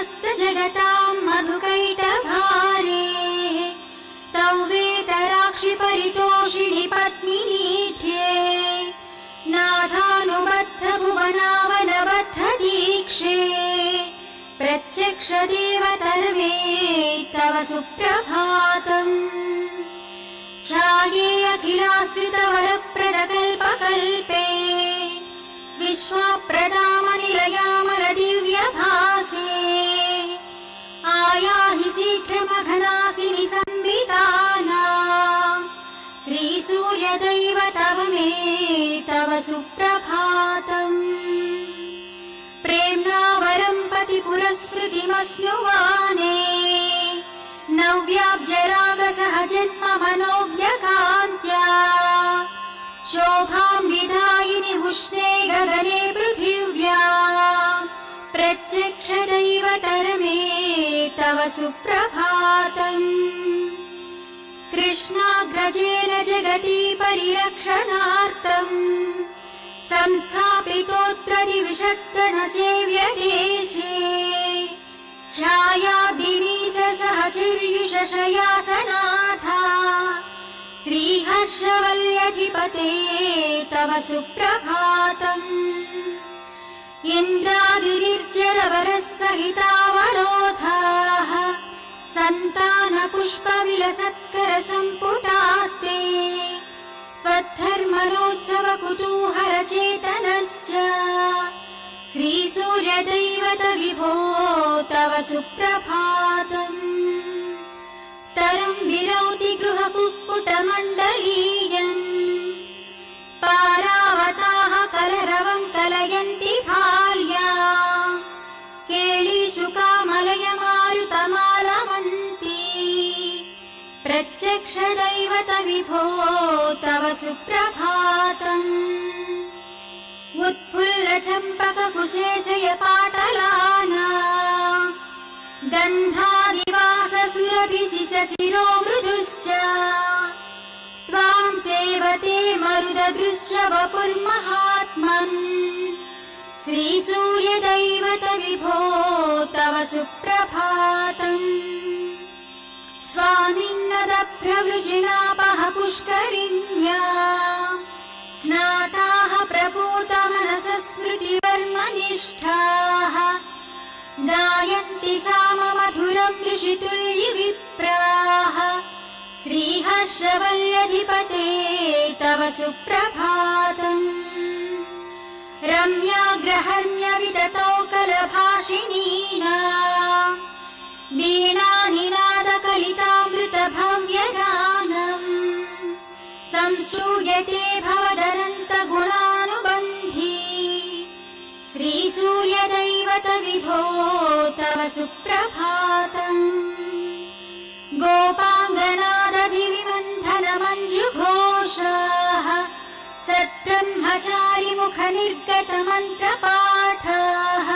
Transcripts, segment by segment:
समस्त जगतां मधुकैटभारे तौ वेतराक्षि परितोषिणि पत्नीठ्ये नाथानुबद्ध भुवनावनबद्ध दीक्षे प्रत्यक्ष देवतर्मे तव सुप्रभातम् छाये अखिलाश्रित वरप्रदकल्पकल्पे विश्वप्रदामनिलयामल दिव्यभासे आयाहि शीघ्रमघनासिनि संवितानां श्रीसूर्यदैवतवमे तव सुप्रभातम् प्रेम्णा वरं पति पुरस्मृतिमस्नुवाने नव्याब्जरागसहजन्म मनोज्ञकान्त्या शोभां विधायिनि उष्णे गगने पृथिव्यां प्रत्यक्ष दैवतर्मे तव सुप्रभातम् कृष्णाग्रजेन जगति परिरक्षणार्थम् संस्थापितोऽत्र दिविषत्कणसेव्यदेशे छायाभिनीसहचर्युषशयासनाथा श्रीहर्षवल्यधिपते तव सुप्रभातम् इन्द्रादिनिर्जरवरसहितावरोधाः सन्तानपुष्पविलसत्करसम्पुटास्ते त्वद्धर्मणोत्सव कुतूहलचेतनश्च श्रीसूर्यदैवत विभो तव सुप्रभातम् तरं विरौति गृहकुक्कुटमण्डलीयम् पारावताः कलरवं कलयन्ति भाल्याम् केळीशुकामलयमारुतमालवन्ती प्रत्यक्ष दैवत विभो तव सुप्रभातम् उत्फुल्ल चम्पक कुशेशय पाटलाना गन्धादिवास सुरभिशिष शिरो मृदुश्च त्वां सेवते मरुददृश्य वपुर्महात्मन् श्रीसूर्यदैवत विभो तव सुप्रभातम् स्वामिन्नदप्रवृजिनापः पुष्करिण्याम् स्नाताः प्रपूतमनसः स्मृतिवर्मनिष्ठाः गायन्ति साममधुरं ऋषितुल्यविप्राः श्रीहर्षवल्यधिपते तव सुप्रभातम् रम्याग्रहण्यविदतौ कलभाषिणीनाम् वीणानिनादकलितामृतभव्यगानम् संश्रूयते भवदनन्तगुणानुबन्धी श्रीसूर्यदैवत विभो तव सुप्रभातम् गोपाङ्गनादधिविमन्थनमञ्जुघोषाः सत्ब्रह्मचारिमुखनिर्गतमन्त्रपाठाः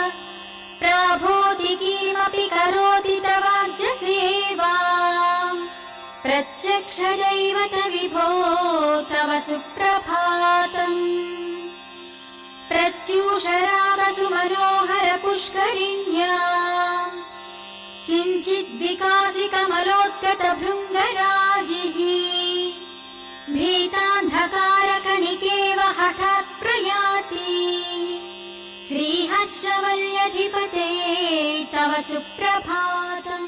प्राभोति किमपि करोति तवाज्य सेवाम् प्रत्यक्ष दैवत विभो तव सुप्रभातम् प्रत्यूषरागसु मनोहर पुष्करिण्याम् किञ्चिद्विकासि कमलोत्कट भृङ्गराजिः भीतान्धकारकणिकेव हठात् प्रयाति श्रीहर्षवल्यधिपते तव सुप्रभातम्।